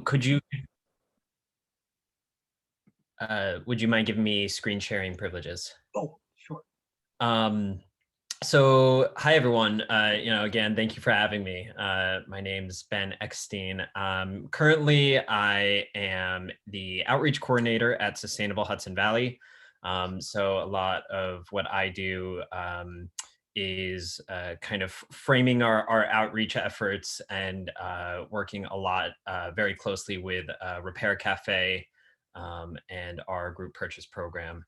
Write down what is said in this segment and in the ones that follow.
Could you, would you mind giving me screen sharing privileges? Oh, sure. So hi everyone. Again, thank you for having me. My name's Ben Eckstein. Currently, I am the outreach coordinator at Sustainable Hudson Valley. So a lot of what I do is kind of framing our outreach efforts and working a lot very closely with Repair Cafe and our group purchase program.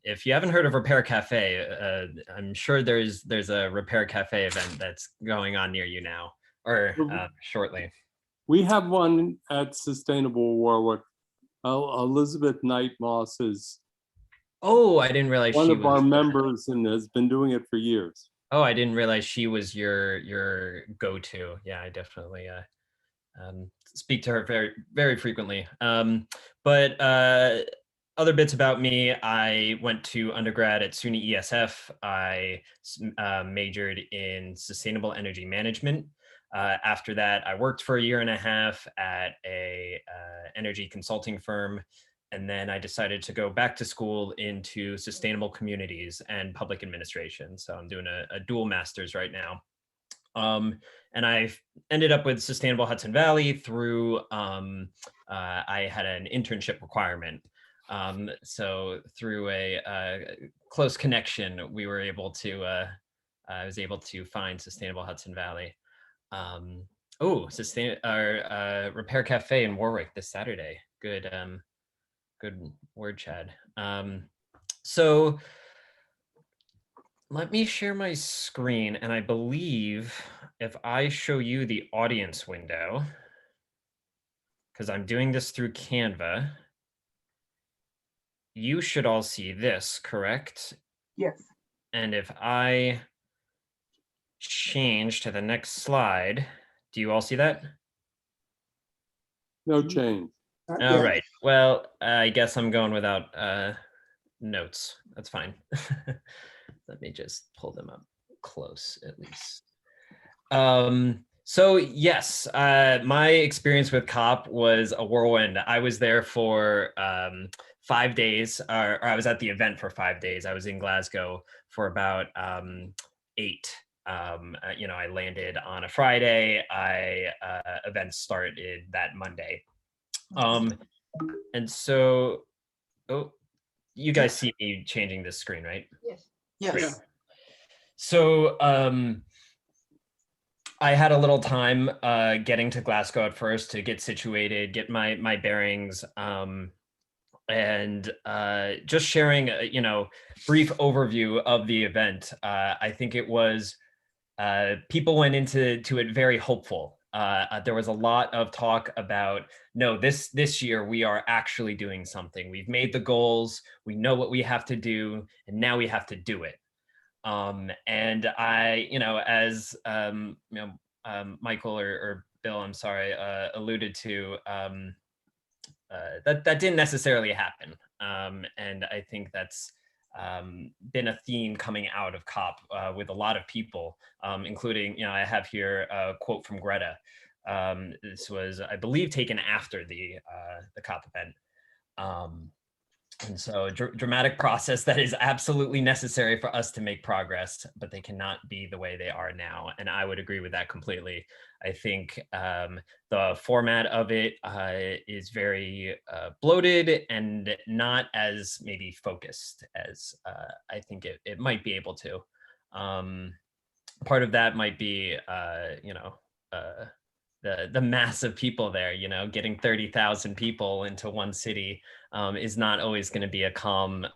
If you haven't heard of Repair Cafe, I'm sure there's a Repair Cafe event that's going on near you now or shortly. We have one at Sustainable Warwick. Elizabeth Knight Moss is Oh, I didn't realize one she of was our members and has been doing it for years. Oh, I didn't realize she was your go-to. Yeah, I definitely speak to her very frequently. But other bits about me: I went to undergrad at SUNY ESF. I majored in sustainable energy management. After that, I worked for a year and a half at a energy consulting firm. And then I decided to go back to school into sustainable communities and public administration. So I'm doing a dual master's right now. And I ended up with Sustainable Hudson Valley through, I had an internship requirement. So through a close connection, we were able to, I was able to find Sustainable Hudson Valley. Repair Cafe in Warwick this Saturday. Good word, Chad. So let me share my screen, and I believe if I show you the audience window, because I'm doing this through Canva, you should all see this, correct? Yes. And if I change to the next slide, do you all see that? No change. All right. Well, I guess I'm going without notes. That's fine. Let me just pull them up close at least. So yes, my experience with COP was a whirlwind. I was there for 5 days, or I was at the event for 5 days. I was in Glasgow for about 8. I landed on a Friday. Events started that Monday. And so, you guys see me changing this screen, right? Yes. Yes. Yes. Great. So I had a little time getting to Glasgow at first to get situated, get my bearings, and just sharing brief overview of the event. I think it was people went into it very hopeful. There was a lot of talk about, no, this year we are actually doing something. We've made the goals, we know what we have to do, and now we have to do it. And I, as Michael or Bill, I'm sorry, alluded to, that didn't necessarily happen. And I think that's been a theme coming out of COP with a lot of people, including, I have here a quote from Greta. This was, I believe, taken after the COP event. And so dramatic process that is absolutely necessary for us to make progress, but they cannot be the way they are now. And I would agree with that completely. I think the format of it is very bloated and not as maybe focused as I think it might be able to. Part of that might be, the mass of people there, getting 30,000 people into one city is not always going to be a calm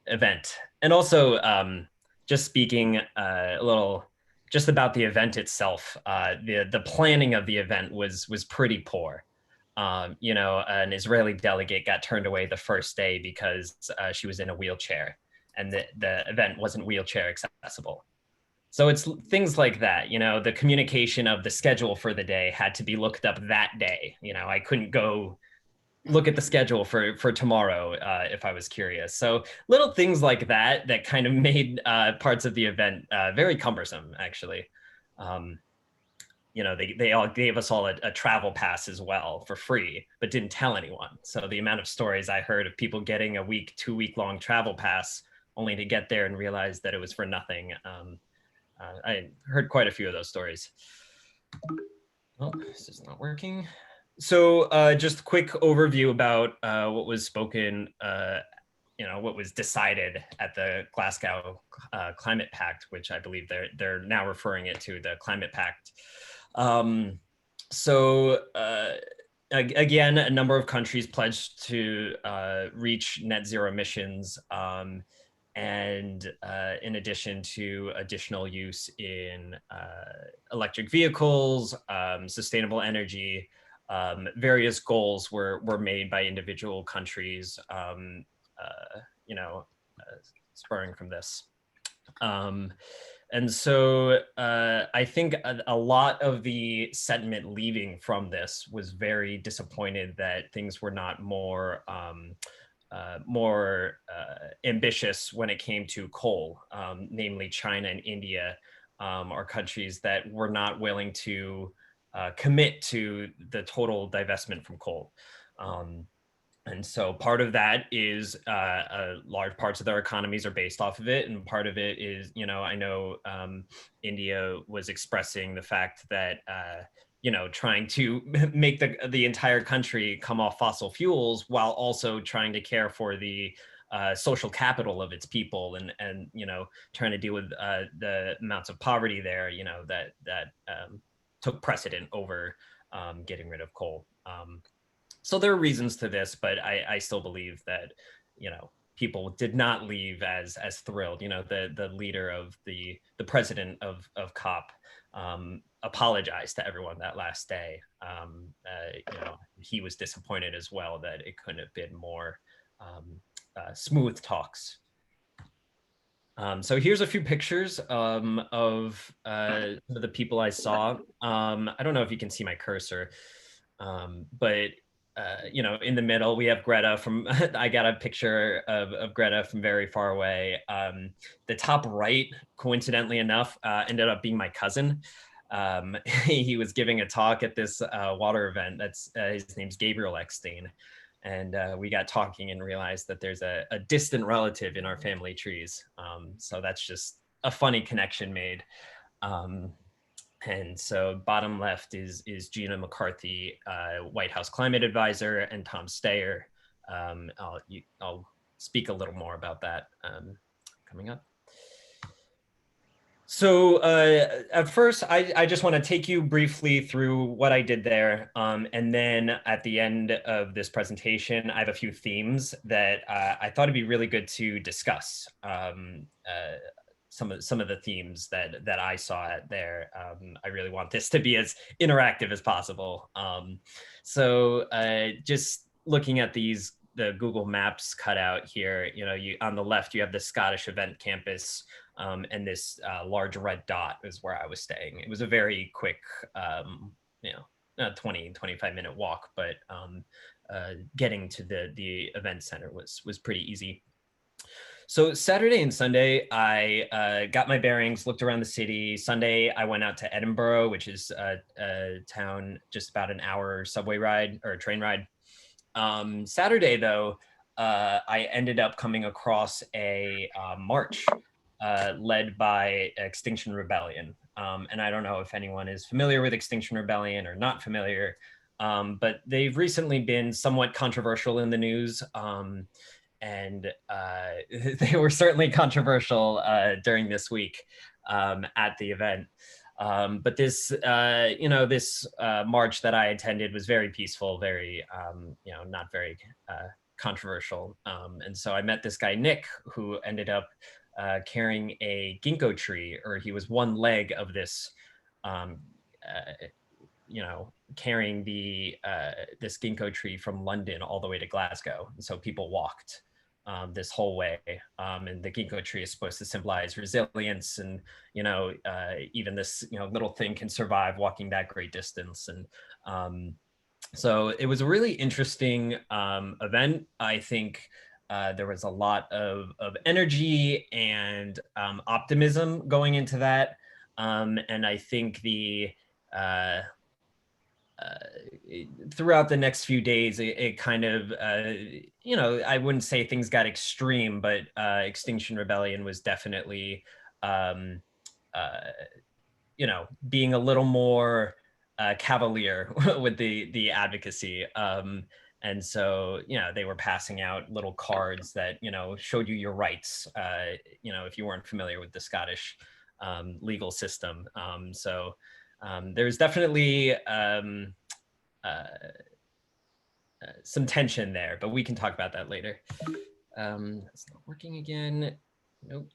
event. And also, just speaking a little just about the event itself, the planning of the event was pretty poor. An Israeli delegate got turned away the first day because she was in a wheelchair, and the event wasn't wheelchair accessible. So it's things like that, the communication of the schedule for the day had to be looked up that day. I couldn't go look at the schedule for tomorrow if I was curious. So little things like that kind of made parts of the event very cumbersome, actually. they all gave us all a travel pass as well for free, but didn't tell anyone. So the amount of stories I heard of people getting a 2-week long travel pass only to get there and realize that it was for nothing. I heard quite a few of those stories. Oh, this is not working. So just a quick overview about what was spoken, what was decided at the Glasgow Climate Pact, which I believe they're now referring it to the Climate Pact. Again, a number of countries pledged to reach net zero emissions, and in addition to additional use in electric vehicles, sustainable energy, various goals were made by individual countries, spurring from this. And so I think a lot of the sentiment leaving from this was very disappointed that things were not more ambitious when it came to coal, namely China and India are countries that were not willing to commit to the total divestment from coal. And so part of that is large parts of their economies are based off of it. And part of it is, I know India was expressing the fact that, trying to make the entire country come off fossil fuels while also trying to care for the social capital of its people and trying to deal with the amounts of poverty there, that took precedent over getting rid of coal. So there are reasons to this, but I still believe that, people did not leave as thrilled. The leader of the president of COP apologized to everyone that last day. He was disappointed as well that it couldn't have been more smooth talks. So here's a few pictures of the people I saw. I don't know if you can see my cursor, but in the middle, we have Greta from, I got a picture of Greta from very far away. The top right, coincidentally enough, ended up being my cousin. He was giving a talk at this water event. His name's Gabriel Eckstein. And we got talking and realized that there's a distant relative in our family trees. So that's just a funny connection made. And so bottom left is Gina McCarthy, White House climate advisor, and Tom Steyer. I'll speak a little more about that coming up. So at first, I just want to take you briefly through what I did there. And then at the end of this presentation, I have a few themes that I thought it'd be really good to discuss. Some of the themes that I saw there. I really want this to be as interactive as possible. So just looking at the Google Maps cutout here, on the left, you have the Scottish event campus, and this large red dot is where I was staying. It was a very quick, 20-25-minute walk, but getting to the event center was pretty easy. So Saturday and Sunday, I got my bearings, looked around the city. Sunday, I went out to Edinburgh, which is a town just about an hour subway ride or train ride. Saturday, though, I ended up coming across a march led by Extinction Rebellion. And I don't know if anyone is familiar with Extinction Rebellion or not familiar, but they've recently been somewhat controversial in the news. And they were certainly controversial during this week at the event. But this, this march that I attended was very peaceful, very, not very controversial. And so I met this guy, Nick, who ended up carrying a ginkgo tree, or he was one leg of this, carrying this ginkgo tree from London all the way to Glasgow. And so people walked this whole way. And the ginkgo tree is supposed to symbolize resilience, and even this little thing can survive walking that great distance. And so it was a really interesting event. I think there was a lot of energy and optimism going into that. And I think the throughout the next few days, it kind of, I wouldn't say things got extreme, but Extinction Rebellion was definitely, um, uh, being a little more cavalier with the advocacy. And so, they were passing out little cards that, showed you your rights, if you weren't familiar with the Scottish legal system. There's definitely uh, some tension there, but we can talk about that later. It's not working again. Nope.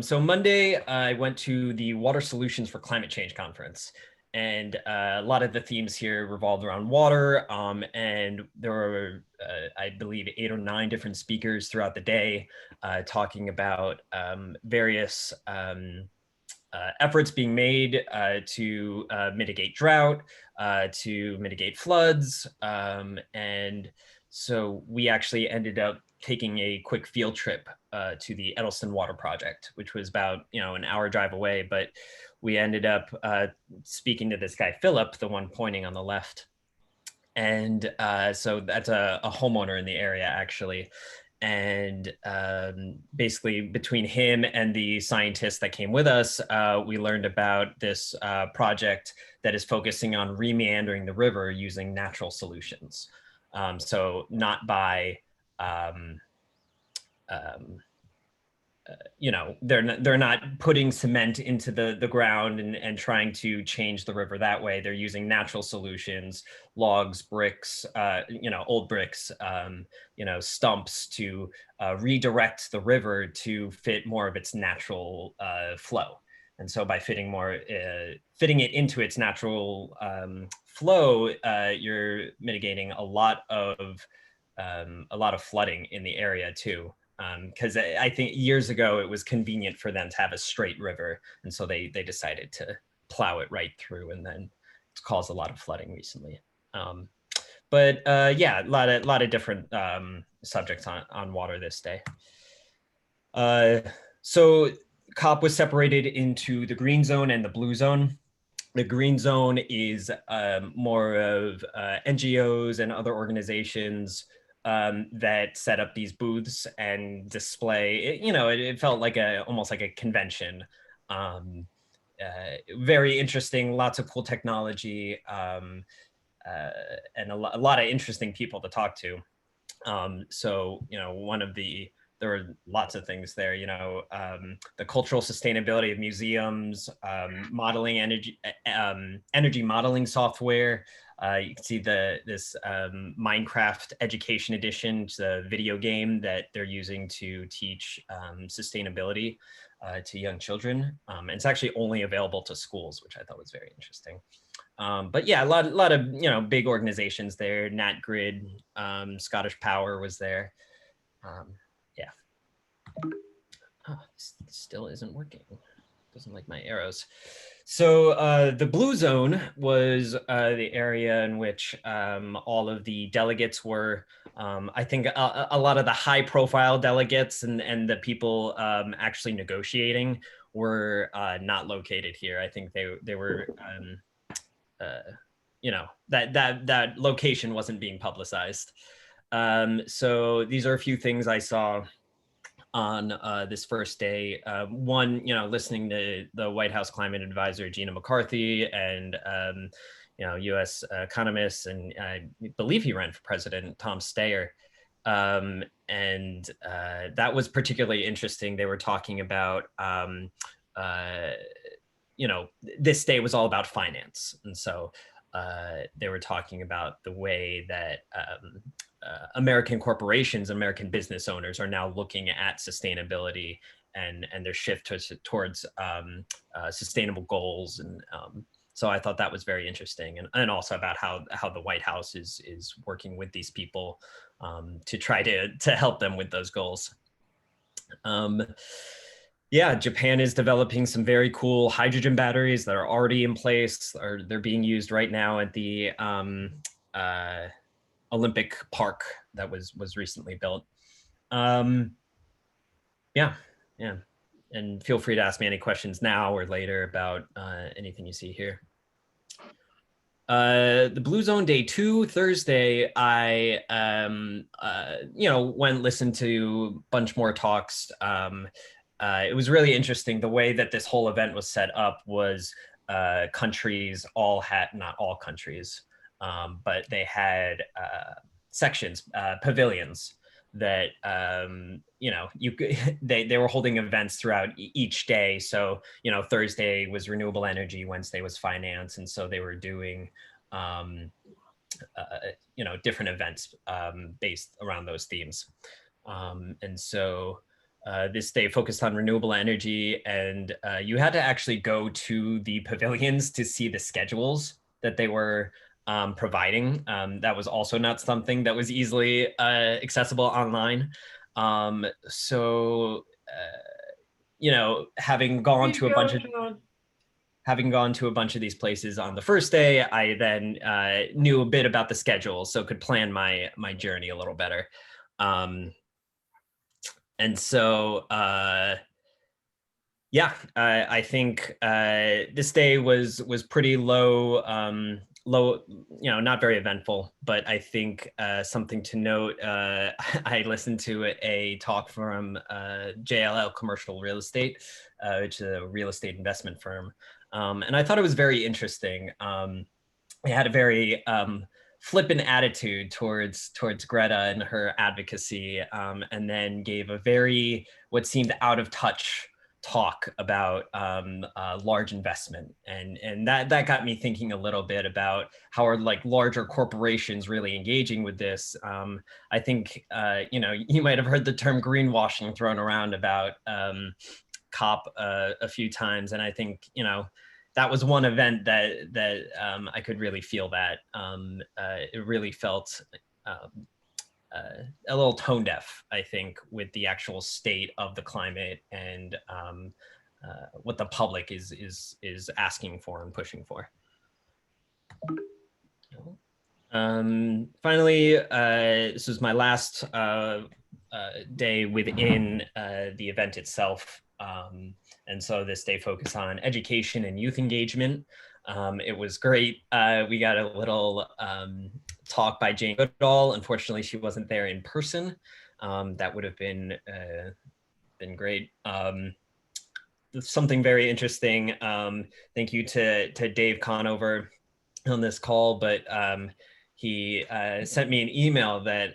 So Monday, I went to the Water Solutions for Climate Change conference, and a lot of the themes here revolved around water. And there were, I believe, 8 or 9 different speakers throughout the day talking about various efforts being made to mitigate drought, to mitigate floods. And so we actually ended up taking a quick field trip to the Eddleston Water Project, which was about, an hour drive away. But we ended up speaking to this guy, Philip, the one pointing on the left. And so that's a homeowner in the area, actually. And basically between him and the scientists that came with us, we learned about this project that is focusing on remeandering the river using natural solutions. So not by, they're not putting cement into the ground and trying to change the river that way. They're using natural solutions, logs, bricks, old bricks, stumps to redirect the river to fit more of its natural flow. And so by fitting it into its natural flow, you're mitigating a lot of flooding in the area too. Because I think years ago it was convenient for them to have a straight river, and so they decided to plow it right through, and then it's caused a lot of flooding recently. But yeah, a lot of different subjects on water this day. So COP was separated into the green zone and the blue zone. The green zone is more of NGOs and other organizations that set up these booths and display. It felt like almost like a convention. Very interesting, lots of cool technology, and a lot of interesting people to talk to. So there were lots of things there, the cultural sustainability of museums, modeling energy modeling software. You can see this Minecraft Education Edition, the video game that they're using to teach sustainability to young children. And it's actually only available to schools, which I thought was very interesting. But yeah, a lot of big organizations there. NatGrid, Scottish Power was there. Yeah. Oh, this still isn't working. Doesn't like my arrows. So the blue zone was the area in which all of the delegates were. I think a lot of the high-profile delegates and the people actually negotiating were not located here. I think they were. That location wasn't being publicized. So these are a few things I saw on this first day. One, listening to the White House climate advisor, Gina McCarthy, and, U.S. economists, and I believe he ran for president, Tom Steyer. And that was particularly interesting. They were talking about, this day was all about finance. And so they were talking about the way that American corporations, American business owners are now looking at sustainability and their shift towards sustainable goals. And so I thought that was very interesting. And also about how the White House is working with these people to try to help them with those goals. Yeah, Japan is developing some very cool hydrogen batteries that are already in place, or they're being used right now at the Olympic Park that was recently built. Yeah. and feel free to ask me any questions now or later about anything you see here. The Blue Zone Day 2, Thursday, I went listened to a bunch more talks. It was really interesting. The way that this whole event was set up was countries all had, not all countries, but they had sections, pavilions that they were holding events throughout each day. So Thursday was renewable energy, Wednesday was finance, and so they were doing different events based around those themes. And so this day focused on renewable energy, and you had to actually go to the pavilions to see the schedules that they were providing. That was also not something that was easily accessible online. Having gone to a bunch of these places on the first day, I then knew a bit about the schedule, so could plan my journey a little better. I think this day was pretty low, not very eventful, but I think something to note, I listened to a talk from JLL Commercial Real Estate, which is a real estate investment firm. And I thought it was very interesting. It had a very flippant attitude towards Greta and her advocacy, and then gave a very, what seemed out of touch talk about large investment, and that got me thinking a little bit about how are like larger corporations really engaging with this. I think you might have heard the term greenwashing thrown around about COP a few times, and I think that was one event that I could really feel that. It really felt a little tone deaf, I think, with the actual state of the climate and what the public is asking for and pushing for. Finally, this was my last day within the event itself. And so this day focused on education and youth engagement. It was great. We got a little talk by Jane Goodall. Unfortunately, she wasn't there in person. That would have been great. Something very interesting. Thank you to Dave Conover on this call, but he sent me an email that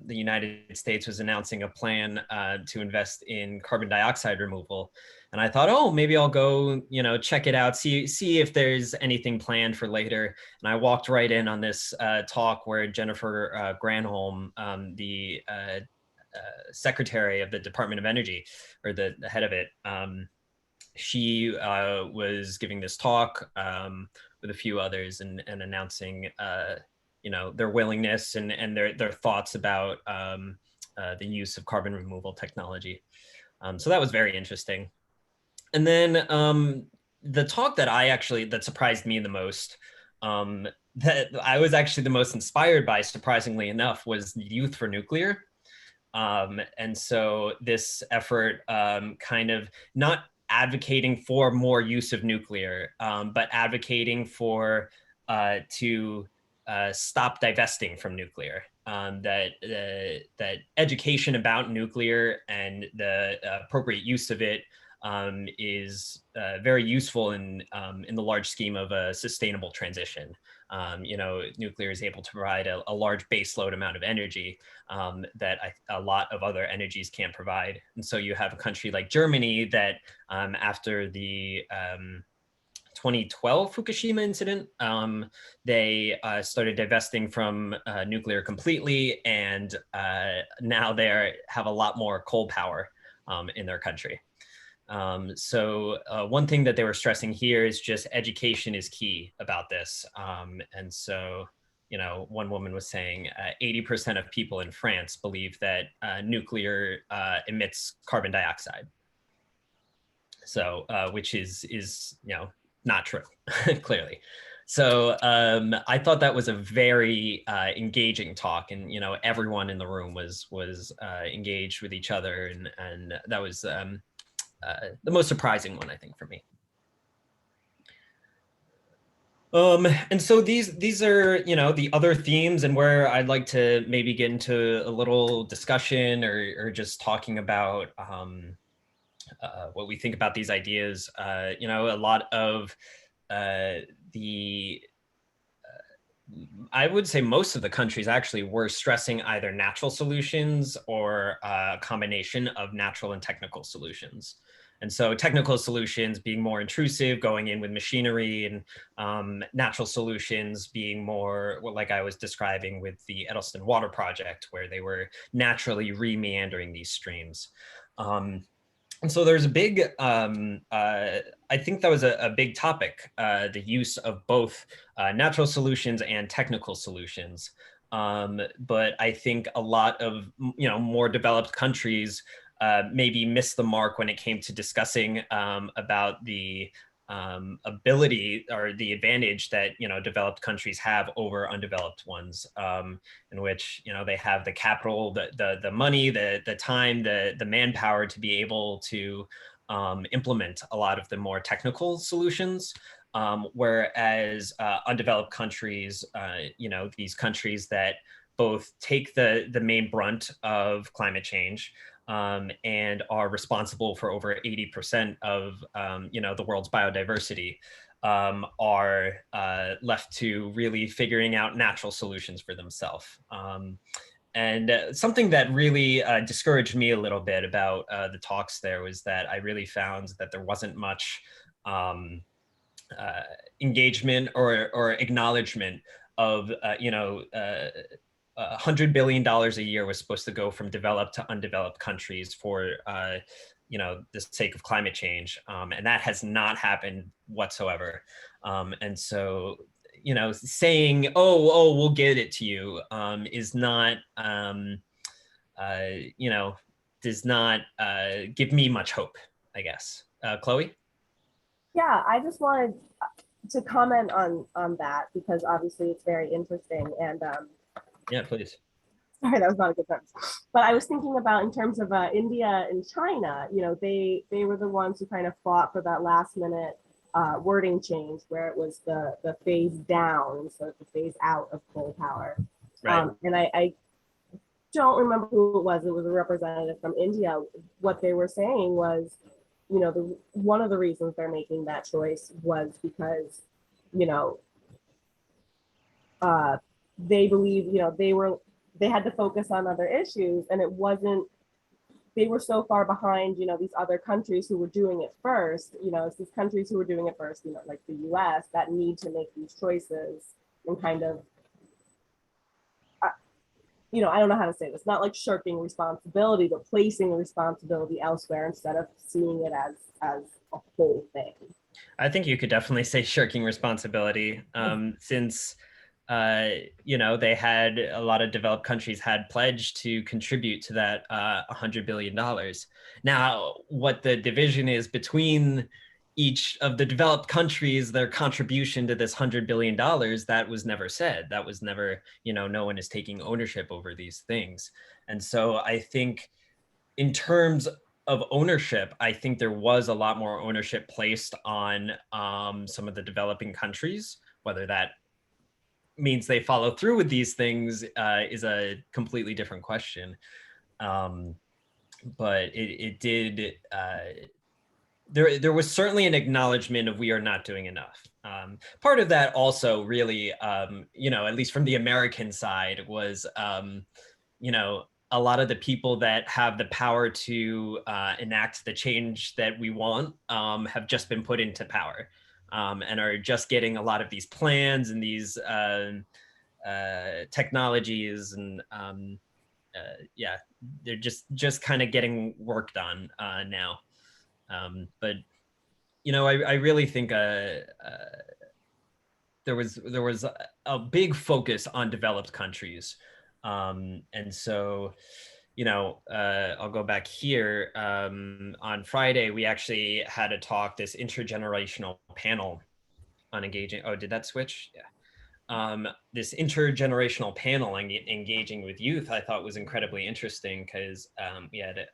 the United States was announcing a plan to invest in carbon dioxide removal. And I thought, oh, maybe I'll go, check it out, see if there's anything planned for later. And I walked right in on this talk where Jennifer Granholm, the secretary of the Department of Energy, or the head of it, she was giving this talk with a few others and announcing their willingness and their thoughts about the use of carbon removal technology. So that was very interesting. And then the talk that surprised me the most, that I was actually the most inspired by, surprisingly enough, was Youth for Nuclear. And so this effort kind of not advocating for more use of nuclear, but advocating for to stop divesting from nuclear. That education about nuclear and the appropriate use of it is very useful in the large scheme of a sustainable transition. Nuclear is able to provide a large baseload amount of energy that a lot of other energies can't provide. And so you have a country like Germany that after the 2012 Fukushima incident, they started divesting from nuclear completely, and now they have a lot more coal power in their country. So one thing that they were stressing here is just education is key about this. And so, one woman was saying 80% of people in France believe that nuclear emits carbon dioxide. So, which is not true, clearly. So I thought that was a very engaging talk, and everyone in the room was engaged with each other, and that was the most surprising one, I think, for me. And so these are, the other themes, and where I'd like to maybe get into a little discussion, or just talking about what we think about these ideas. A lot of the I would say most of the countries actually were stressing either natural solutions or a combination of natural and technical solutions. And so technical solutions being more intrusive, going in with machinery, and natural solutions being more, well, like I was describing with the Eddleston Water Project, where they were naturally remeandering these streams. And so there's a big, I think that was a big topic, the use of both natural solutions and technical solutions. But I think a lot of, more developed countries maybe missed the mark when it came to discussing about the ability or the advantage that, developed countries have over undeveloped ones, in which, they have the capital, the money, the time, the manpower to be able to implement a lot of the more technical solutions. Whereas undeveloped countries, these countries that both take the main brunt of climate change, and are responsible for over 80% of the world's biodiversity, are left to really figuring out natural solutions for themselves. And something that really discouraged me a little bit about the talks there was that I really found that there wasn't much engagement or acknowledgement of $100 billion a year was supposed to go from developed to undeveloped countries for the sake of climate change, and that has not happened whatsoever. And so, saying, "Oh, we'll get it to you," is not, does not give me much hope, I guess. Chloe? Yeah, I just wanted to comment on that because obviously it's very interesting. And Yeah, please. sorry, that was not a good sentence. But I was thinking about in terms of India and China, they were the ones who kind of fought for that last minute wording change where it was the phase down instead of the phase out of coal power. Right. And I don't remember who it was. It was a representative from India. What they were saying was, one of the reasons they're making that choice was because, they believe, they had to focus on other issues, and it wasn't, they were so far behind, these other countries who were doing it first, it's these countries who were doing it first, like the US, that need to make these choices and kind of, I don't know how to say this, not like shirking responsibility, but placing responsibility elsewhere instead of seeing it as a whole thing. I think you could definitely say shirking responsibility, since they had, a lot of developed countries had pledged to contribute to that $100 billion. Now, what the division is between each of the developed countries, their contribution to this $100 billion, that was never said. That was never, no one is taking ownership over these things. And so I think in terms of ownership, I think there was a lot more ownership placed on some of the developing countries. Whether that means they follow through with these things is a completely different question. But it did, there was certainly an acknowledgement of we are not doing enough. Part of that also really, at least from the American side, was, a lot of the people that have the power to enact the change that we want have just been put into power, and are just getting a lot of these plans and these technologies, and yeah, they're just kind of getting work done now. But I really think there was a big focus on developed countries. And so, I'll go back here. On Friday, we actually had a talk, this intergenerational panel on engaging. Oh, did that switch? Yeah. This intergenerational panel engaging with youth, I thought was incredibly interesting because we had,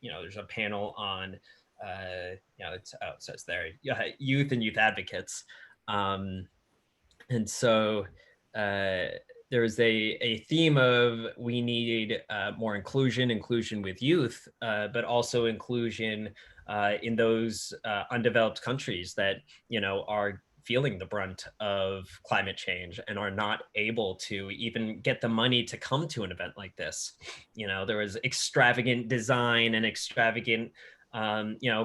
there's a panel on it's, oh, it says there, youth and youth advocates. And so there was a theme of we need more inclusion with youth, but also inclusion in those undeveloped countries that, are feeling the brunt of climate change and are not able to even get the money to come to an event like this. There was extravagant design and extravagant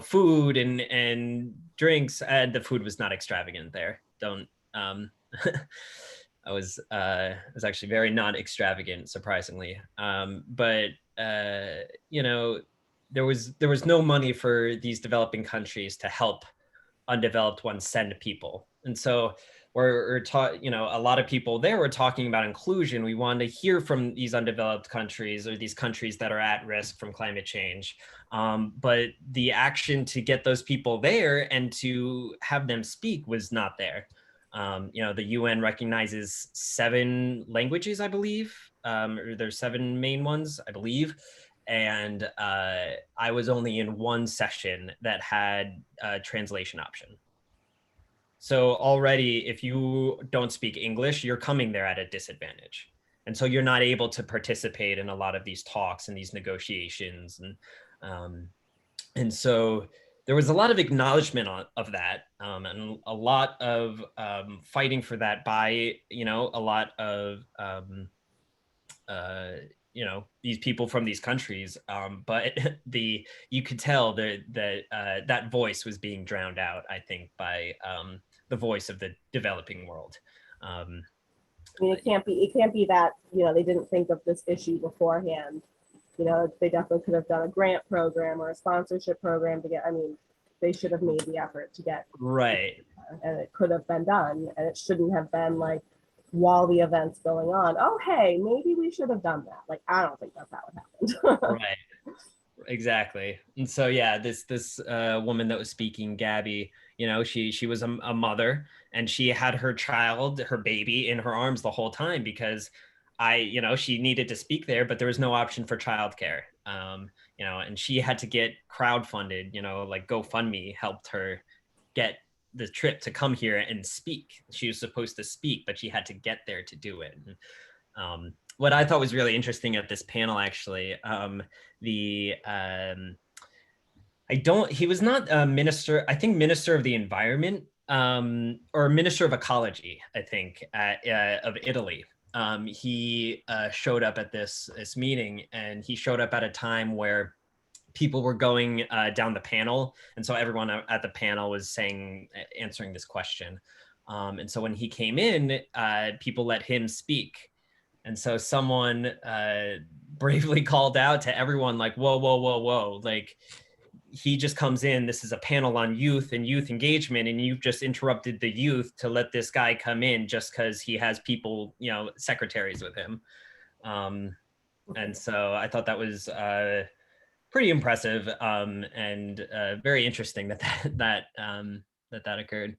food and drinks, and the food was not extravagant there. Don't I was actually very not extravagant, surprisingly. But there was no money for these developing countries to help undeveloped ones send people, and so we're taught. A lot of people there were talking about inclusion. We wanted to hear from these undeveloped countries or these countries that are at risk from climate change, but the action to get those people there and to have them speak was not there. The UN recognizes 7 languages, I believe, or there's 7 main ones, I believe. And I was only in one session that had a translation option. So already, if you don't speak English, you're coming there at a disadvantage. And so you're not able to participate in a lot of these talks and these negotiations. And so there was a lot of acknowledgement of that, and a lot of fighting for that by, a lot of, these people from these countries. But you could tell that voice was being drowned out, I think, by the voice of the developing world. I mean, it can't be that, they didn't think of this issue beforehand. They definitely could have done a grant program or a sponsorship program to get, they should have made the effort to get. Right. And it could have been done, and it shouldn't have been like, while the event's going on, oh, hey, maybe we should have done that. Like, I don't think that's how it happened. Right. Exactly. And so, yeah, this woman that was speaking, Gabby, she was a mother, and she had her child, her baby, in her arms the whole time because she needed to speak there, but there was no option for childcare. And she had to get crowdfunded, like GoFundMe helped her get the trip to come here and speak. She was supposed to speak, but she had to get there to do it. What I thought was really interesting at this panel, actually, he was not a minister, I think minister of the environment, or minister of ecology, I think, of Italy. He showed up at this meeting, and he showed up at a time where people were going down the panel. And so everyone at the panel was answering this question. And so when he came in, people let him speak. And so someone bravely called out to everyone, like, whoa, whoa, whoa, whoa. Like, he just comes in, this is a panel on youth and youth engagement, and you've just interrupted the youth to let this guy come in just because he has people, secretaries with him. And so I thought that was pretty impressive, and very interesting that occurred.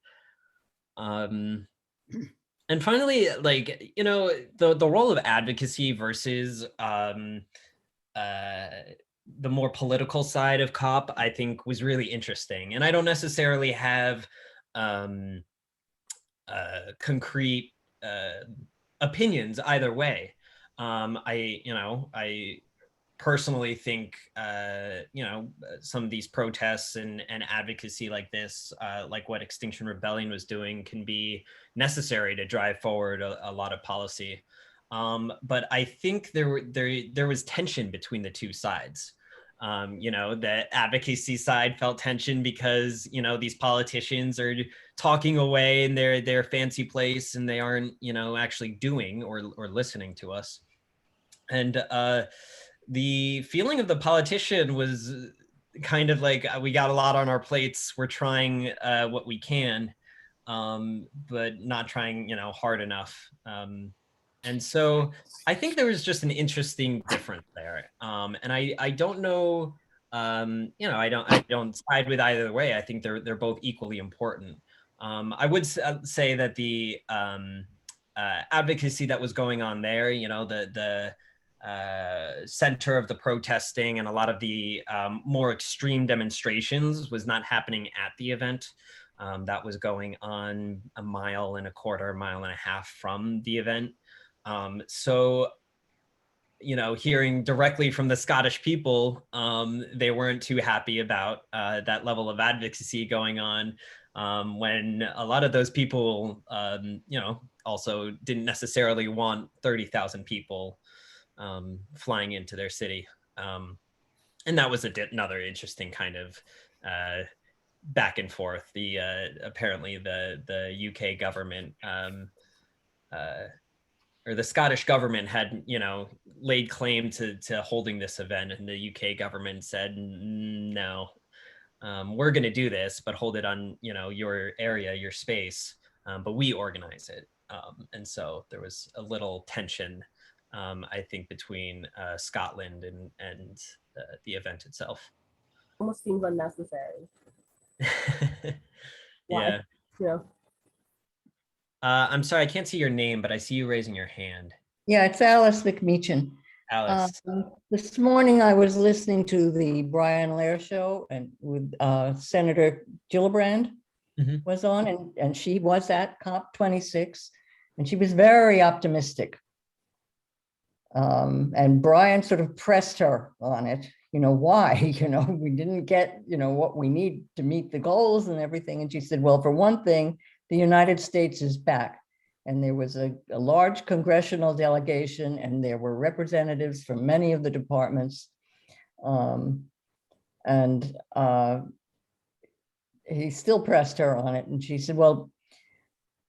And finally, like, the role of advocacy versus the more political side of COP, I think, was really interesting. And I don't necessarily have concrete opinions either way. I personally think, some of these protests and advocacy like this, like what Extinction Rebellion was doing, can be necessary to drive forward a lot of policy. But I think there was tension between the two sides. The advocacy side felt tension because, these politicians are talking away in their fancy place, and they aren't, actually doing or listening to us. And the feeling of the politician was kind of like, we got a lot on our plates. We're trying what we can, but not trying, hard enough. And so I think there was just an interesting difference there. And I don't know, I don't side with either way. I think they're both equally important. I would say that the advocacy that was going on there, the center of the protesting, and a lot of the more extreme demonstrations was not happening at the event. That was going on a mile and a quarter, mile and a half from the event. So, you know, hearing directly from the Scottish people, they weren't too happy about that level of advocacy going on, when a lot of those people, you know, also didn't necessarily want 30,000 people flying into their city. And that was another interesting kind of back and forth. The apparently the UK government or the Scottish government had, you know, laid claim to holding this event, and the UK government said, no, we're going to do this, but hold it on, you know, your area, your space, but we organize it. And so there was a little tension, I think, between Scotland and the event itself. Almost seems unnecessary. Yeah. Yeah. I'm sorry, I can't see your name, but I see you raising your hand. Yeah, it's Alice McMeechan. Alice. This morning I was listening to the Brian Lair show, and with Senator Gillibrand was on, and she was at COP26, and she was very optimistic. And Brian sort of pressed her on it, you know, why, you know, we didn't get, you know, what we need to meet the goals and everything. And she said, well, for one thing, the United States is back. And there was a large congressional delegation, and there were representatives from many of the departments. He still pressed her on it. And she said, well,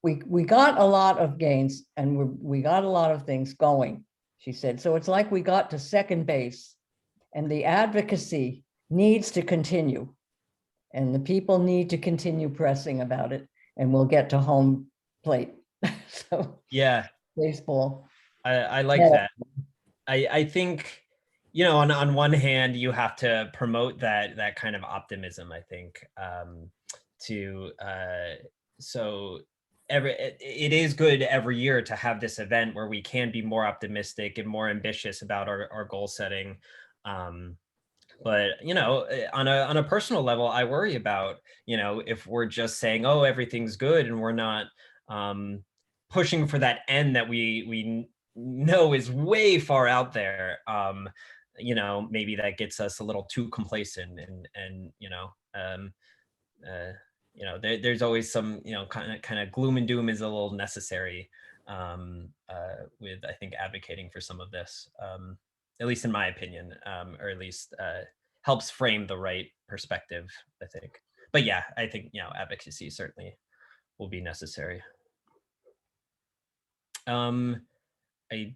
we got a lot of gains, and we got a lot of things going, she said. So it's like we got to second base, and the advocacy needs to continue, and the people need to continue pressing about it, and we'll get to home plate. So yeah, baseball. I like that. I think, you know, on one hand, you have to promote that kind of optimism, I think, so it is good every year to have this event where we can be more optimistic and more ambitious about our goal setting. But, you know, on a personal level, I worry about, you know, if we're just saying, oh, everything's good, and we're not pushing for that end that we know is way far out there. You know, maybe that gets us a little too complacent, and you know, there's always some, you know, kind of gloom and doom is a little necessary with, I think, advocating for some of this, at least in my opinion, or at least helps frame the right perspective, I think. But yeah, I think, you know, advocacy certainly will be necessary. I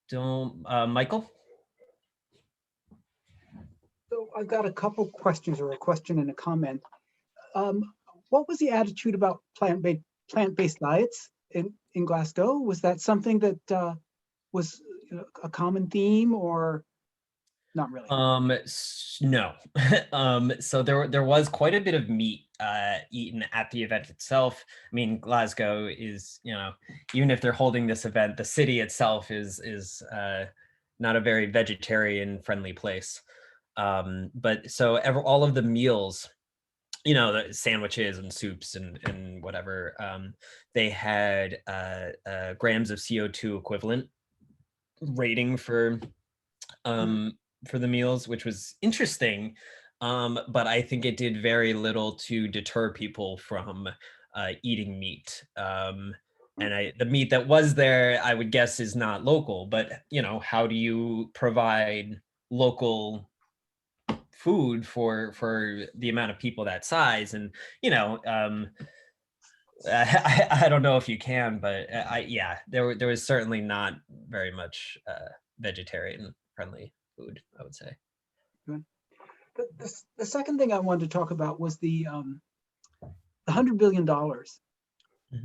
don't, Michael? So I've got a couple questions, or a question and a comment. What was the attitude about plant-based diets in Glasgow? Was that something that was, you know, a common theme, or not really? No. So there was quite a bit of meat eaten at the event itself. I mean, Glasgow is, you know, even if they're holding this event, the city itself is not a very vegetarian friendly place. But so all of the meals, you know, the sandwiches and soups and whatever, they had grams of CO2 equivalent rating for the meals, which was interesting. But I think it did very little to deter people from eating meat. And the meat that was there, I would guess, is not local. But, you know, how do you provide local food for the amount of people that size? And, you know, I don't know if you can, but yeah, there was certainly not very much vegetarian friendly food, I would say. The second thing I wanted to talk about was the $100 billion,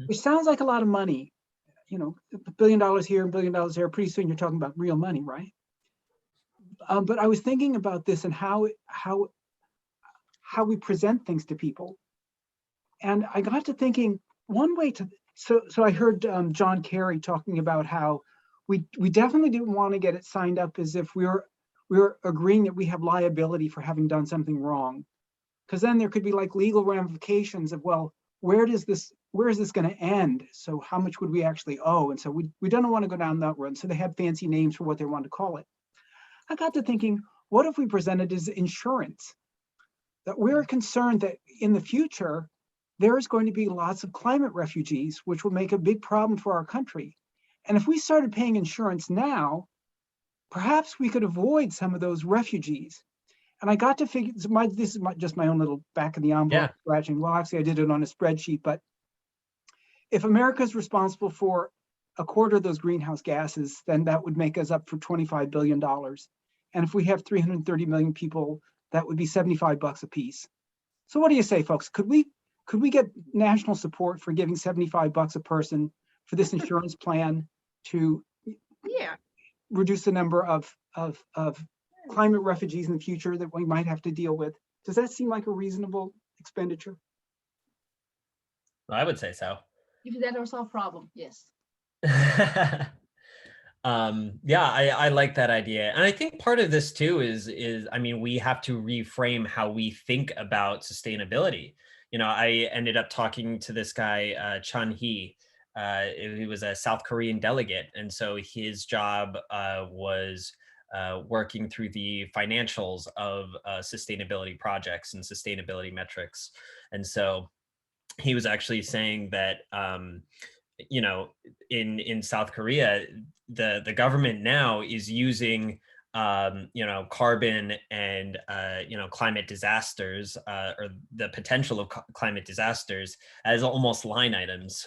which sounds like a lot of money. You know, $1 billion here, $1 billion there. Pretty soon you're talking about real money, right? But I was thinking about this and how we present things to people, and I got to thinking one way to. So I heard John Kerry talking about how we definitely didn't want to get it signed up as if we're agreeing that we have liability for having done something wrong. Because then there could be like legal ramifications of, well, where is this going to end? So how much would we actually owe? And so we don't want to go down that road. So they had fancy names for what they wanted to call it. I got to thinking, what if we presented as insurance? That we're concerned that in the future, there is going to be lots of climate refugees, which will make a big problem for our country. And if we started paying insurance now, perhaps we could avoid some of those refugees. And I got to figure, this is just my own little back of the envelope scratching. Well, actually, I did it on a spreadsheet, but if America is responsible for a quarter of those greenhouse gases, then that would make us up for $25 billion. And if we have 330 million people, that would be $75 a piece. So what do you say, folks? Could we get national support for giving $75 a person for this insurance plan to reduce the number of climate refugees in the future that we might have to deal with? Does that seem like a reasonable expenditure? Well, I would say so. If that was our problem, yes. Yeah, I like that idea. And I think part of this too is, I mean, we have to reframe how we think about sustainability. You know, I ended up talking to this guy, Chun Hee. He was a South Korean delegate. And so his job was working through the financials of sustainability projects and sustainability metrics. And so he was actually saying that, you know, in South Korea, the government now is using, you know, carbon and, you know, climate disasters or the potential of climate disasters as almost line items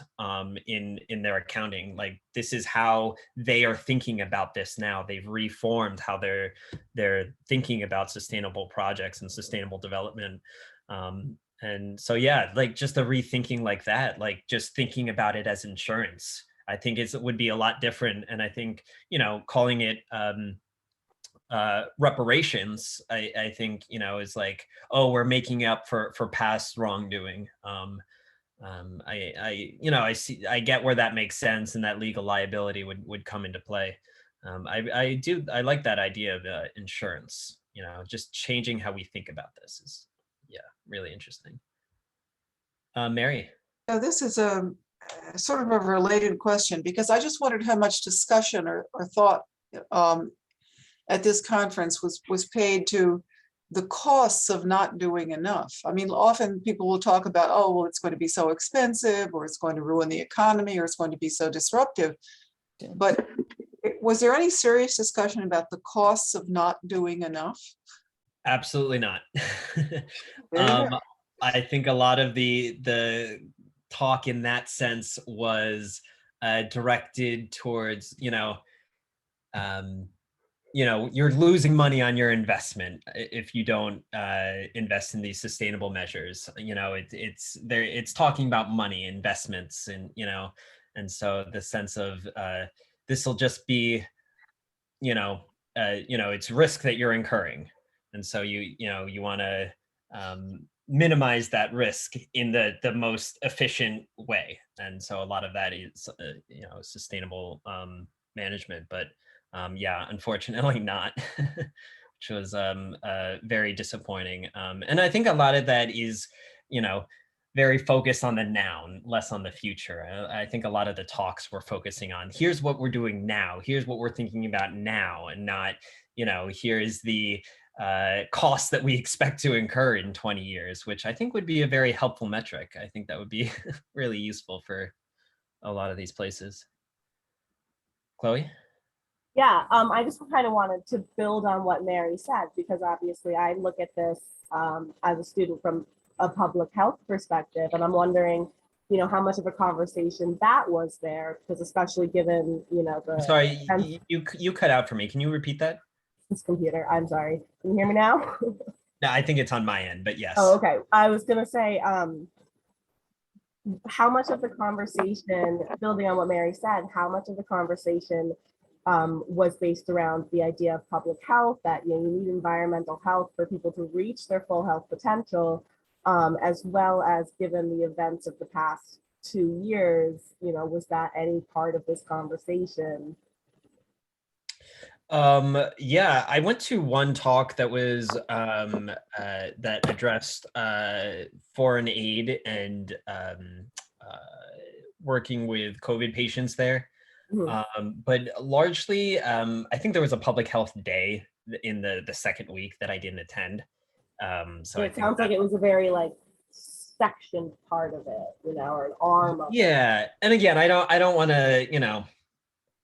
in their accounting. Like, this is how they are thinking about this now. They've reformed how they're thinking about sustainable projects and sustainable development. And so, yeah, like just the rethinking like that, like just thinking about it as insurance, I think it would be a lot different. And I think, you know, calling it reparations, I think, you know, is like, oh, we're making up for past wrongdoing. You know, I get where that makes sense, and that legal liability would come into play. I like that idea of insurance. You know, just changing how we think about this is, yeah, really interesting. Mary. Now, this is a sort of a related question, because I just wondered how much discussion or thought at this conference was paid to the costs of not doing enough. I mean, often people will talk about, oh, well, it's going to be so expensive, or it's going to ruin the economy, or it's going to be so disruptive. But was there any serious discussion about the costs of not doing enough? Absolutely not. I think a lot of the talk in that sense was directed towards, you know, you're losing money on your investment if you don't invest in these sustainable measures. You know, it's talking about money, investments, and, you know, and so the sense of this will just be, it's risk that you're incurring, and so you want to minimize that risk in the most efficient way. And so a lot of that is sustainable management, but yeah, unfortunately not, which was very disappointing. And I think a lot of that is, very focused on the now, less on the future. I think a lot of the talks were focusing on, here's what we're doing now, here's what we're thinking about now, and not, here's the cost that we expect to incur in 20 years, which I think would be a very helpful metric. I think that would be really useful for a lot of these places. Chloe? Yeah, I just kind of wanted to build on what Mary said, because obviously I look at this as a student from a public health perspective, and I'm wondering, how much of a conversation that was there, because especially given, the— Sorry, you cut out for me. Can you repeat that? This computer, I'm sorry. Can you hear me now? No, I think it's on my end, but yes. Oh, okay. I was gonna say, how much of the conversation, building on what Mary said, how much of the conversation was based around the idea of public health, that you need environmental health for people to reach their full health potential, as well as, given the events of the past 2 years, was that any part of this conversation Yeah, I went to one talk that was that addressed foreign aid and working with COVID patients there. Mhm. But largely, I think there was a public health day in the second week that I didn't attend. So So I it think sounds like that, it was a very like sectioned part of it, or an arm of it. yeah. And again, I don't want to,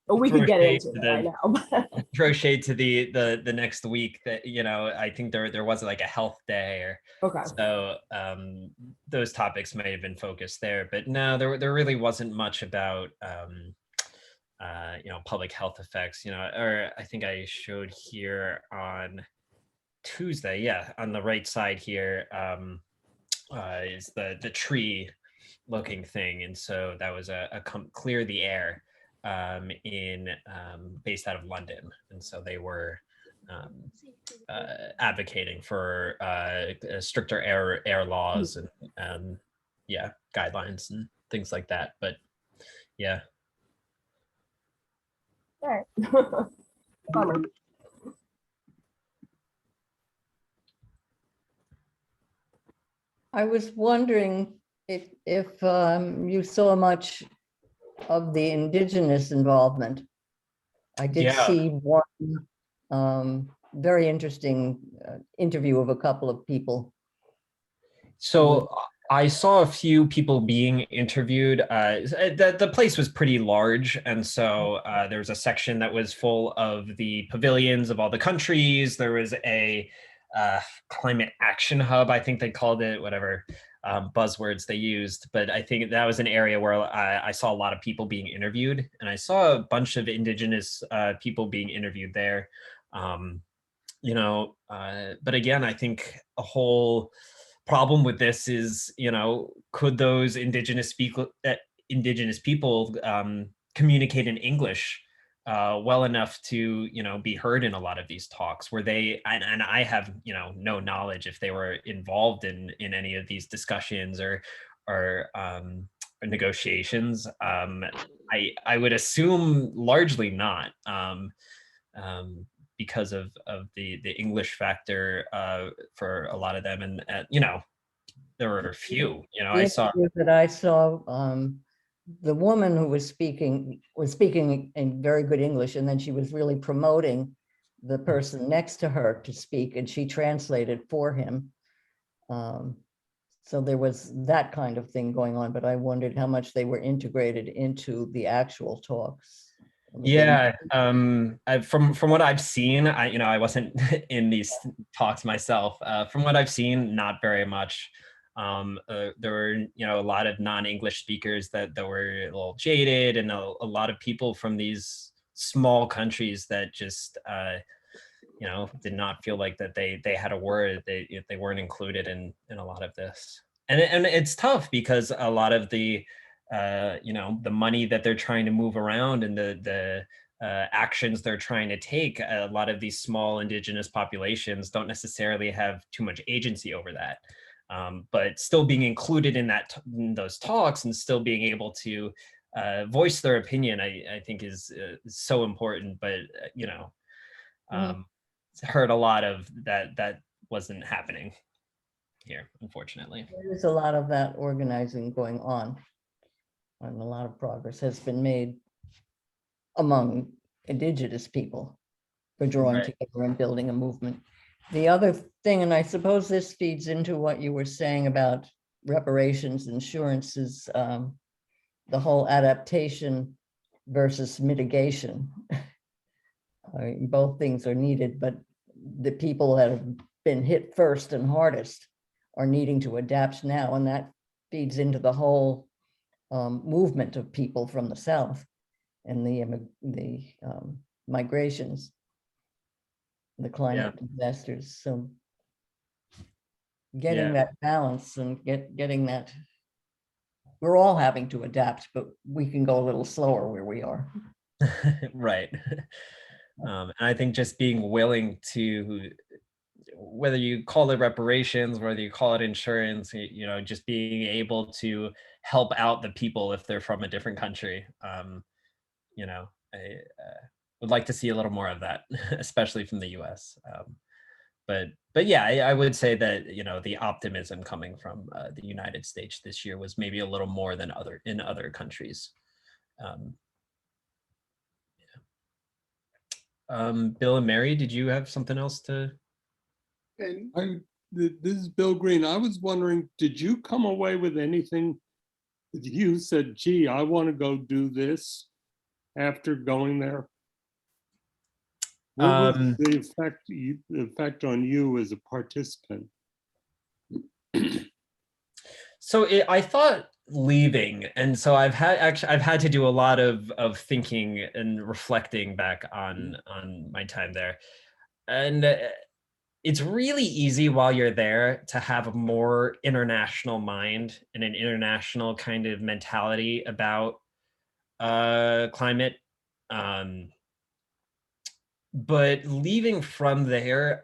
But we throw could get shade into to it, I the know. throw shade to the next week that, I think there was like a health day or Okay. so those topics may have been focused there, but no, there really wasn't much about public health effects, or I think I showed here on Tuesday, yeah, on the right side here, is the tree looking thing, and so that was a clear the air in based out of London, and so they were um, advocating for stricter air laws and yeah, guidelines and things like that. But yeah. All right. Bummer. I was wondering if you saw much of the indigenous involvement. I did Yeah. see one very interesting interview of a couple of people. So I saw a few people being interviewed. The place was pretty large, and so there was a section that was full of the pavilions of all the countries. There was a climate action hub, I think they called it, whatever buzzwords they used. But I think that was an area where I saw a lot of people being interviewed, and I saw a bunch of indigenous people being interviewed there. Um, but again, I think a whole problem with this is, could those indigenous people communicate in English well enough to, be heard in a lot of these talks? Were they, and I have, no knowledge if they were involved in any of these discussions or negotiations. I would assume largely not. Because of the English factor for a lot of them, and there were a few. The I saw. interview that I saw, the woman who was speaking in very good English, and then she was really promoting the person next to her to speak, and she translated for him. So there was that kind of thing going on, but I wondered how much they were integrated into the actual talks. Yeah, from what I've seen, I wasn't in these talks myself. From what I've seen, not very much. There were a lot of non-English speakers that were a little jaded, and a lot of people from these small countries that just did not feel like that they had a word. They weren't included in a lot of this, and it's tough because a lot of the the money that they're trying to move around and the actions they're trying to take, a lot of these small indigenous populations don't necessarily have too much agency over that. But still being included in in those talks and still being able to voice their opinion, I think is so important. But heard a lot of that wasn't happening here, unfortunately. There's a lot of that organizing going on, and a lot of progress has been made among indigenous people for drawing Right. together and building a movement. The other thing, and I suppose this feeds into what you were saying about reparations, insurance, is the whole adaptation versus mitigation. Both things are needed, but the people that have been hit first and hardest are needing to adapt now, and that feeds into the whole movement of people from the South and the migrations, the climate disasters. So getting that balance and getting that, we're all having to adapt, but we can go a little slower where we are. Right. And I think just being willing to, whether you call it reparations, whether you call it insurance, just being able to help out the people if they're from a different country. would like to see a little more of that, especially from the US. But yeah, I would say that, you know, the optimism coming from the United States this year was maybe a little more than in other countries. Um, Bill and Mary, did you have something else to? And this is Bill Green. I was wondering, did you come away with anything that you said, gee, I want to go do this after going there? What was the effect on you as a participant? So I thought leaving, and so I've had to do a lot of thinking and reflecting back on my time there, and it's really easy while you're there to have a more international mind and an international kind of mentality about climate. But leaving from there,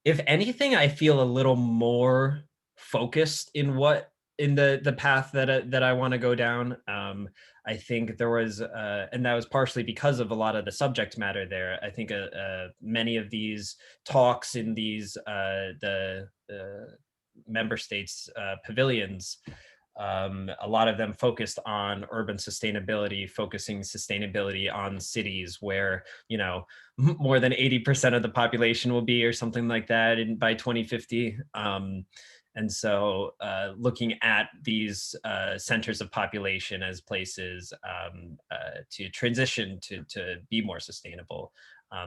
if anything, I feel a little more focused in the path that I want to go down. I think there was, and that was partially because of a lot of the subject matter there. I think many of these talks in these the member states pavilions, a lot of them focused on urban sustainability, focusing sustainability on cities where, you know, more than 80% of the population will be, or something like that, by 2050. And so looking at these centers of population as places to transition to be more sustainable.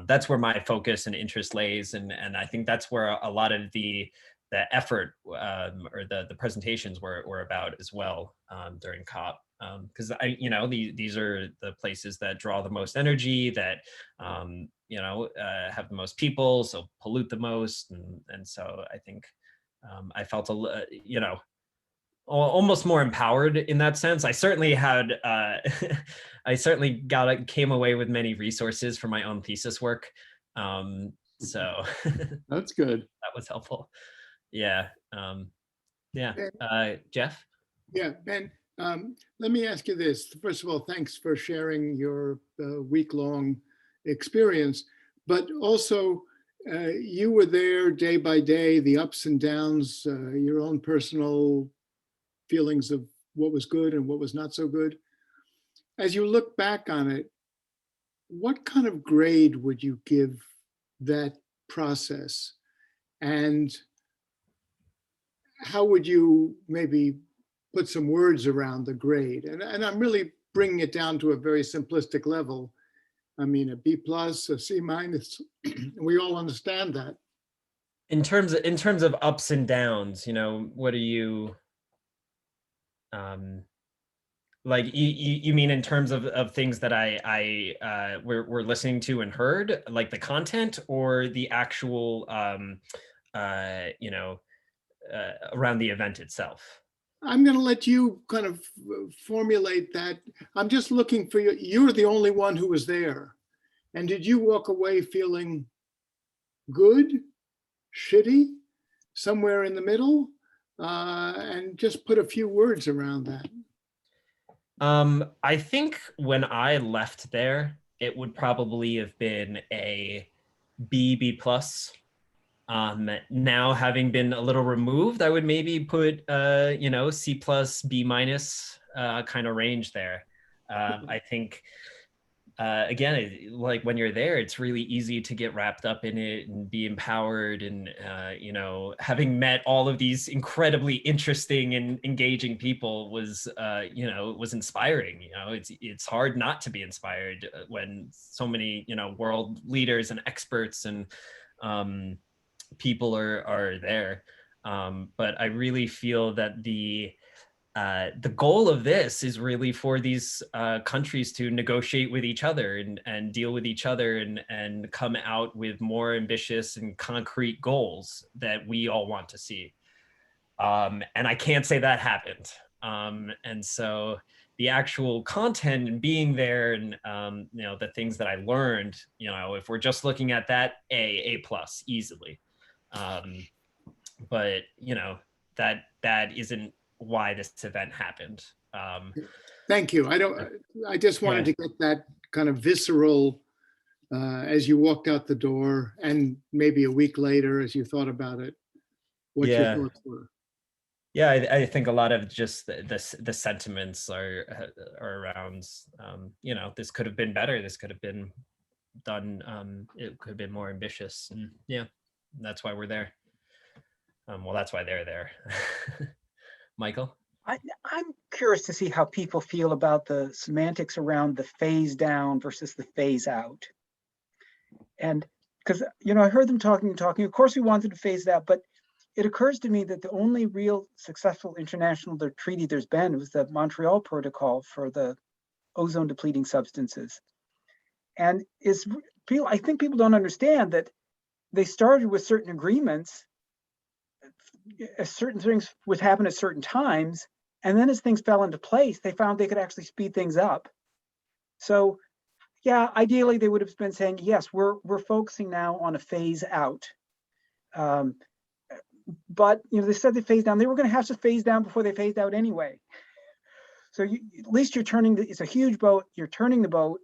That's where my focus and interest lays. And I think that's where a lot of the effort or the presentations were about as well during COP. Because these are the places that draw the most energy, that have the most people, so pollute the most, and so I think I felt almost more empowered in that sense. I certainly had I certainly came away with many resources for my own thesis work, so That's good. that was helpful. Yeah. Jeff? Yeah, Ben, let me ask you this. First of all, thanks for sharing your week-long experience, but also you were there day by day, the ups and downs, your own personal feelings of what was good and what was not so good. As you look back on it, what kind of grade would you give that process? And how would you maybe put some words around the grade? And I'm really bringing it down to a very simplistic level. I mean, a B plus, a C minus, we all understand that. In terms of ups and downs, what are you, like you mean in terms of things that we're listening to and heard, like the content, or the actual around the event itself? I'm going to let you kind of formulate that. I'm just looking for you. You're the only one who was there. And did you walk away feeling good, shitty, somewhere in the middle? And just put a few words around that. I think when I left there, it would probably have been a B plus. Now, having been a little removed, I would maybe put C plus, B minus kind of range there. I think again, like when you're there, it's really easy to get wrapped up in it and be empowered, and having met all of these incredibly interesting and engaging people was was inspiring. It's hard not to be inspired when so many world leaders and experts and people are there, but I really feel that the goal of this is really for these countries to negotiate with each other and deal with each other and come out with more ambitious and concrete goals that we all want to see. And I can't say that happened. And so the actual content and being there and the things that I learned, if we're just looking at that, A plus easily. But that isn't why this event happened. Thank you. I just wanted to get that kind of visceral as you walked out the door, and maybe a week later as you thought about it, what your Yeah. thoughts were? Yeah, I think a lot of just the sentiments are around, you know, this could have been better. This could have been done. It could have been more ambitious, and yeah, that's why we're there. Well, that's why they're there. Michael? I'm curious to see how people feel about the semantics around the phase down versus the phase out. And because, you know, I heard them talking. Of course, we wanted to phase it out, but it occurs to me that the only real successful international treaty there's been was the Montreal Protocol for the ozone depleting substances. And I think people don't understand that they started with certain agreements, certain things would happen at certain times, and then as things fell into place, they found they could actually speed things up. So yeah, ideally they would have been saying, yes, we're focusing now on a phase out. But you know, they said they phased down. They were going to have to phase down before they phased out anyway. So at least you're turning. It's a huge boat. You're turning the boat.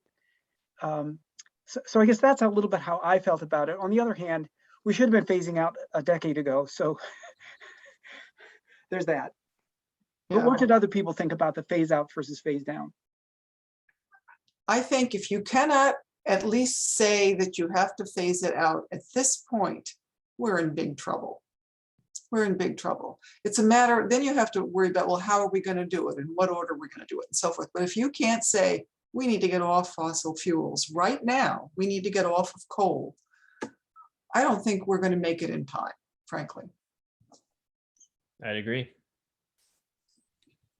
So I guess that's a little bit how I felt about it. On the other hand, we should have been phasing out a decade ago. So there's that. But Yeah. what did other people think about the phase out versus phase down? I think if you cannot at least say that you have to phase it out at this point, we're in big trouble. We're in big trouble. It's a matter, then you have to worry about, well, how are we going to do it and what order we're going to do it and so forth. But if you can't say, we need to get off fossil fuels right now, we need to get off of coal, I don't think we're going to make it in time, frankly. I'd agree.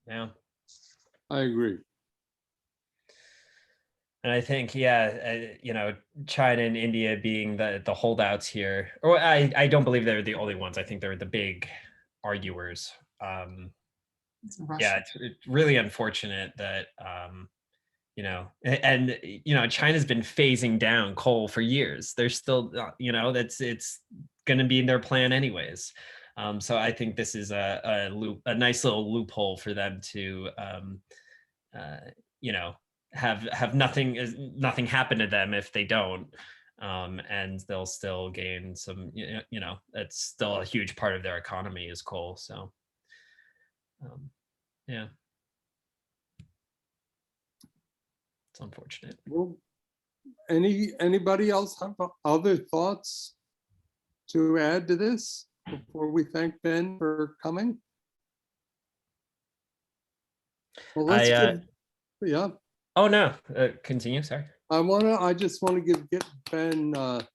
Yeah. I agree. And I think, yeah, you know, China and India being the holdouts here, or I don't believe they're the only ones. I think they're the big arguers. Yeah, it's really unfortunate that, you know, and, you know, China's been phasing down coal for years. They're still, you know, it's going to be in their plan anyways. So I think this is a nice little loophole for them to, you know, have nothing happen to them if they don't, and they'll still gain some, you know, that's still a huge part of their economy is coal. So yeah, it's unfortunate. Well, anybody else have other thoughts to add to this before we thank Ben for coming? Well, let's yeah. Oh no, continue. Sorry. I just want to give Ben a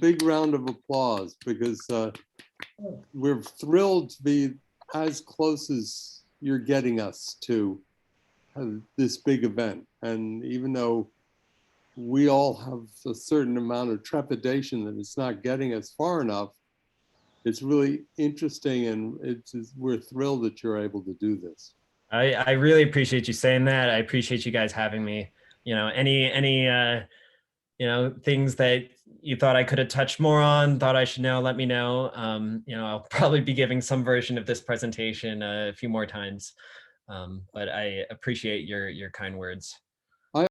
big round of applause because we're thrilled to be as close as you're getting us to this big event. And even though we all have a certain amount of trepidation that it's not getting us far enough, it's really interesting, and we're thrilled that you're able to do this. I really appreciate you saying that. I appreciate you guys having me. You know, any you know, things that you thought I could have touched more on, thought I should know, let me know. You know, I'll probably be giving some version of this presentation a few more times. But I appreciate your kind words.